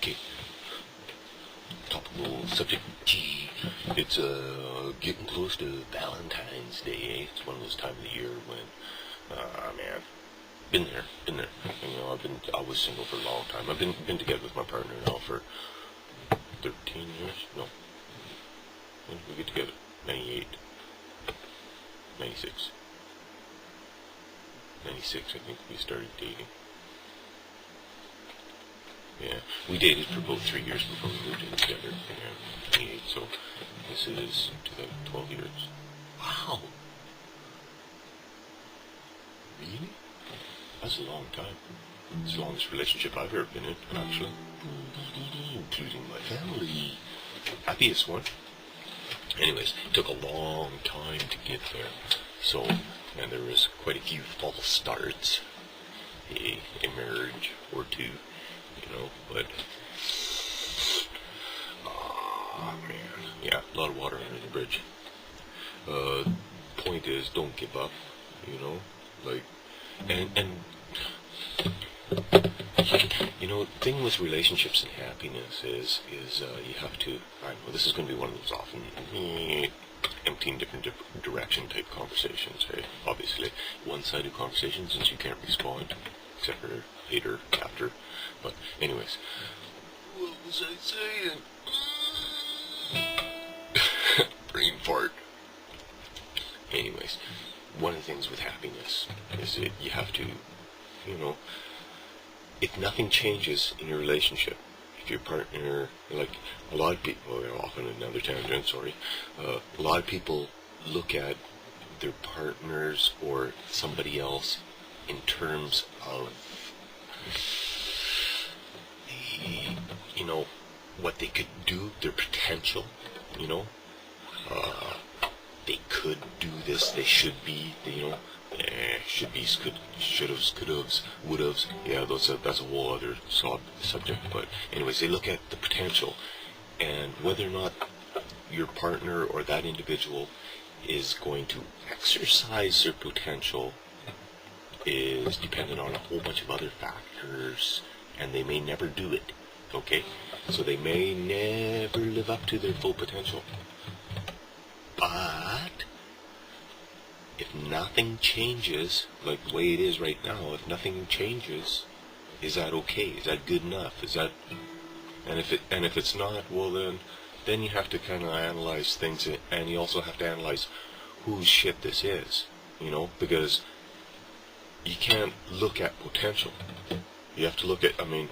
Okay, topical subject. Gee, it's getting close to Valentine's Day. It's one of those times of the year when, man, been there. You know, I was single for a long time. I've been together with my partner now for 13 years. No, when did we get together? 98, 96, 96. I think we started dating. Yeah, we dated for about 3 years before we moved in together. Yeah, 28, so this is 12 years. Wow! Really? That's a long time. It's the longest relationship I've ever been in, actually. Including my family. Happiest one. Anyways, it took a long time to get there. So, and there was quite a few false starts. A marriage or two. You know, but man, yeah, a lot of water under the bridge. Point is, don't give up. You know, like, and you know, the thing with relationships and happiness is you have to. I know this is going to be one of those often empty in different direction type conversations. Hey, obviously, one-sided conversations since you can't respond except for later, after. But anyways, what was I saying? Brain fart. Anyways, one of the things with happiness is that you have to, you know, if nothing changes in your relationship, if your partner, like a lot of people, well, often another tangent, sorry, a lot of people look at their partners or somebody else in terms of you know, what they could do, their potential, you know, they could do this, they should be, you know, should be's, should'ves, could'ves, would'ves, yeah, that's a whole other subject, but anyways, they look at the potential, and whether or not your partner or that individual is going to exercise their potential is dependent on a whole bunch of other factors, and they may never do it, okay? So they may never live up to their full potential. But if nothing changes, like the way it is right now, if nothing changes, is that okay? Is that good enough? Is that, and if it's not, well then you have to kind of analyze things, and you also have to analyze whose shit this is, you know, because you can't look at potential. You have to look at, I mean,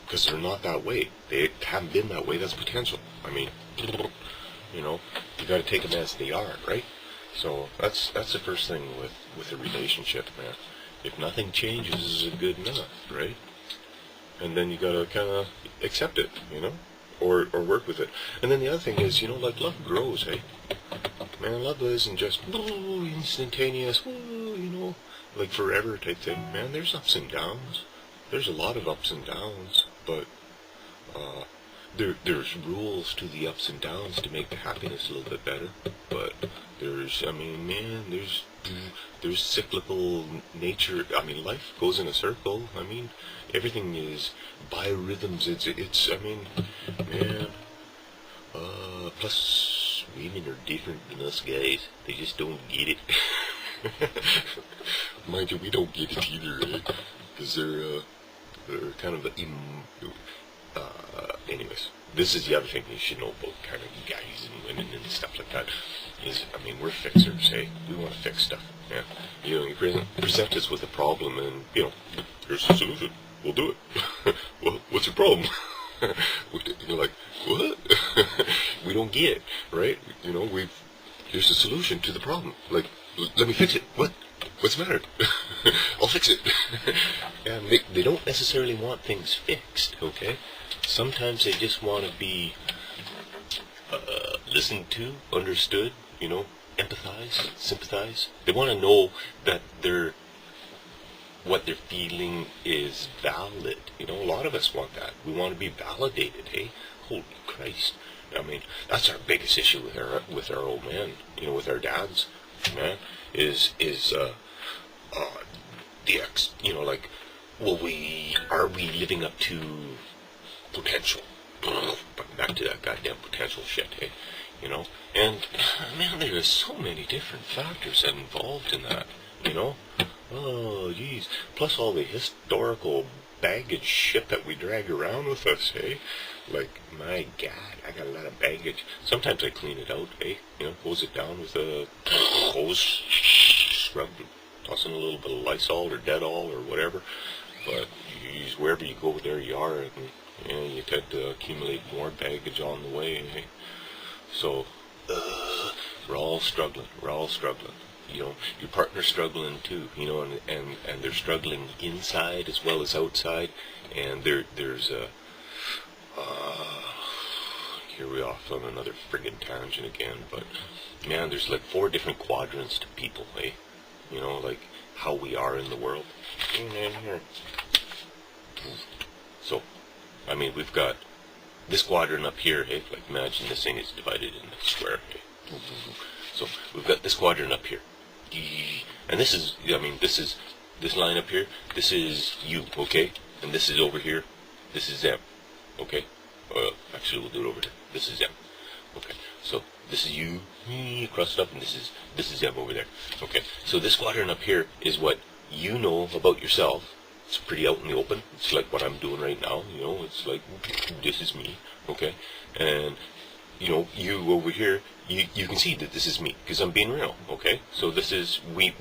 because they're not that way. They haven't been that way. That's potential. I mean, you know, you got to take them as they are, right? So that's the first thing with a relationship, man. If nothing changes, is it good enough, right? And then you got to kind of accept it, you know, or work with it. And then the other thing is, you know, like love grows, hey. Man, love isn't just instantaneous, you know, like forever type thing. Man, there's ups and downs. There's a lot of ups and downs, but there's rules to the ups and downs to make the happiness a little bit better. But there's, I mean, man, there's cyclical nature. I mean, life goes in a circle. I mean, everything is biorhythms. It's. I mean, man. Plus, women are different than us guys. They just don't get it. Mind you, we don't get it either, right? Because they're kind of anyways, this is the other thing you should know about kind of guys and women and stuff like that. Is, I mean, we're fixers, hey? We want to fix stuff, yeah? You know, you present us with a problem and, you know, here's the solution. We'll do it. Well, what's your problem? You're like, what? We don't get it, right? You know, here's the solution to the problem. Like, let me fix it. What? What's the matter? I'll fix it. And they don't necessarily want things fixed, okay? Sometimes they just want to be listened to, understood, you know, empathize, sympathize. They want to know that what they're feeling is valid. You know, a lot of us want that. We want to be validated, hey? Holy Christ. I mean, that's our biggest issue with our old men, you know, with our dads, man, is the ex, you know, like, well, are we living up to potential. Back to that goddamn potential shit, hey? You know? And, man, there are so many different factors involved in that, you know? Oh, jeez. Plus all the historical baggage shit that we drag around with us, hey? Like, my God, I got a lot of baggage. Sometimes I clean it out, hey? You know, hose it down with a hose, scrub, toss in a little bit of Lysol or Dettol or whatever. But wherever you go, there you are, and you know, you tend to accumulate more baggage on the way. Eh? So we're all struggling. You know, your partner's struggling too. You know, and they're struggling inside as well as outside. And there's a here we off on another friggin' tangent again. But man, there's like 4 different quadrants to people. Eh? You know, like how we are in the world. So, I mean, we've got this quadrant up here, hey? Like, imagine this thing is divided into a square, hey? So, we've got this quadrant up here. And this is, I mean, this line up here, this is you, okay? And this is over here, this is them, okay? Actually, we'll do it over here. This is them, okay? So, this is you, crossed up, and this is them over there, okay? So, this quadrant up here is what you know about yourself. It's pretty out in the open. It's like what I'm doing right now, you know, it's like, this is me, okay? And, you know, you over here, you can see that this is me, because I'm being real, okay? So this is, we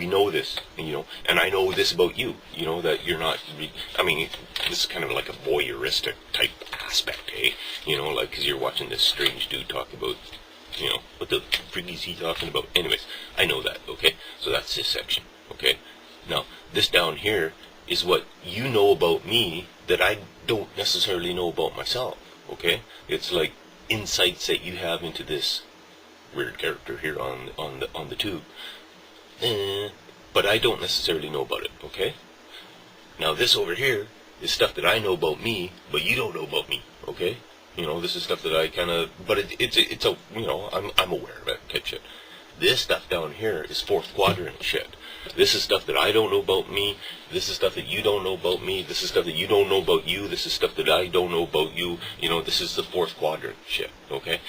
know this, you know, and I know this about you, you know, that you're not, I mean, this is kind of like a voyeuristic type aspect, eh? You know, like, because you're watching this strange dude talk about, you know, what the frig is he talking about? Anyways, I know that, okay? So that's this section, okay? Now, this down here is what you know about me that I don't necessarily know about myself, okay? It's like insights that you have into this weird character here on the tube, but I don't necessarily know about it, okay? Now this over here is stuff that I know about me, but you don't know about me, okay? You know, this is stuff that I kind of, but it's a, you know, I'm aware of it, type shit. This stuff down here is 4th quadrant shit. This is stuff that I don't know about me. This is stuff that you don't know about me. This is stuff that you don't know about you. This is stuff that I don't know about you. You know, this is the 4th quadrant shit, okay?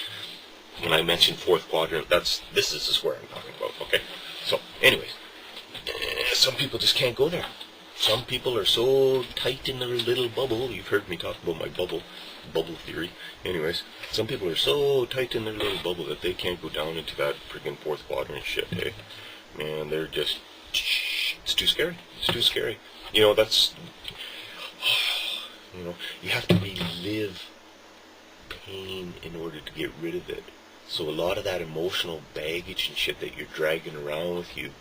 When I mention 4th quadrant, this is the square I'm talking about, okay? So, anyways, some people just can't go there. Some people are so tight in their little bubble. You've heard me talk about my bubble theory. Anyways, some people are so tight in their little bubble that they can't go down into that freaking 4th quadrant shit, eh? Man, they're just, it's too scary. It's too scary. You know, that's, you know, you have to relive pain in order to get rid of it. So a lot of that emotional baggage and shit that you're dragging around with you,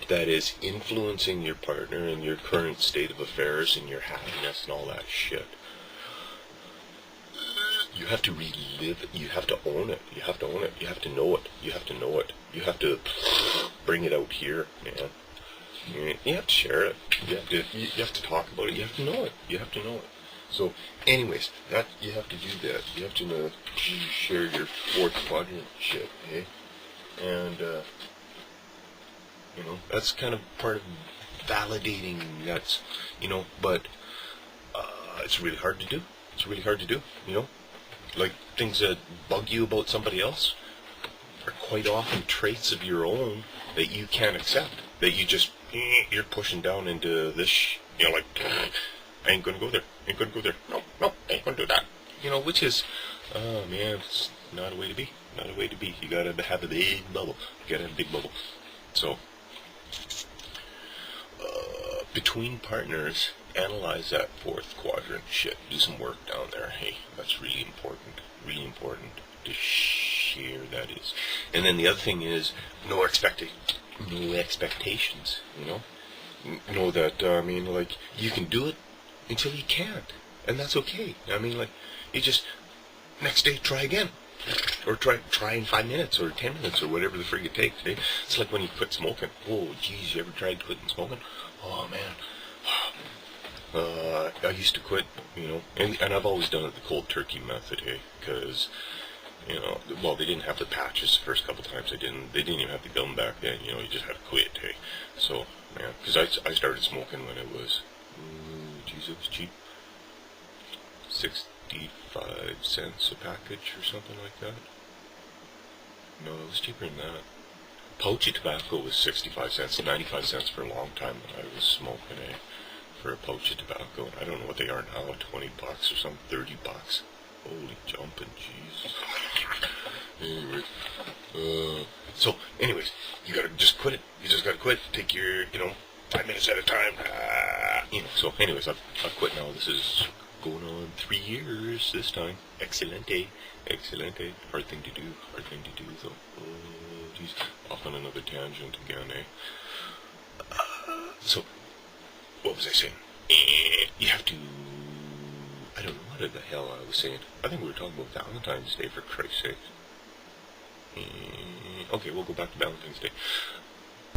that is influencing your partner and your current state of affairs and your happiness and all that shit, you have to relive it. You have to own it. You have to own it. You have to know it. You have to know it. You have to bring it out here, man. You have to share it. You have to talk about it. You have to know it. You have to know it. So, anyways, that you have to do that. You have to know, share your 4th quadrant shit, eh? And you know, that's kind of part of validating. That's, you know, but it's really hard to do. It's really hard to do. You know, like things that bug you about somebody else are quite often traits of your own that you can't accept. That you just, you're pushing down into this, you know, like, I ain't gonna go there. Ain't gonna go there. No, ain't gonna do that. You know, which is, oh man, it's not a way to be. Not a way to be. You gotta have a big bubble. You gotta have a big bubble. So, between partners, analyze that 4th quadrant shit. Do some work down there. Hey, that's really important. Really important to share, that is. And then the other thing is, no expectations, you know? Know that, I mean, like, you can do it until you can't. And that's okay. I mean, like, you just, next day, try again. Or try in 5 minutes or 10 minutes or whatever the frig it takes, eh? It's like when you quit smoking. Oh, geez, you ever tried quitting smoking? Oh, man. I used to quit, you know, and I've always done it the cold turkey method, hey, because, you know, well, they didn't have the patches the first couple times. They didn't even have the gum back then, you know, you just had to quit, hey. So, man, because I started smoking when it was, geez, it was cheap. 65 cents a package or something like that. No, it was cheaper than that. Pouch of tobacco was 65 cents, 95 cents for a long time when I was smoking for a pouch of tobacco. I don't know what they are now, $20 or something, $30. Holy jumping Jesus. Anyways, you gotta just quit it. You just gotta quit. Take your, 5 minutes at a time. So anyways, I've quit now. This is going on 3 years this time. Excelente. Hard thing to do, though. Oh, geez. Off on another tangent again, So, what was I saying? You have to... I don't know what the hell I was saying. I think we were talking about Valentine's Day, for Christ's sake. Okay, we'll go back to Valentine's Day.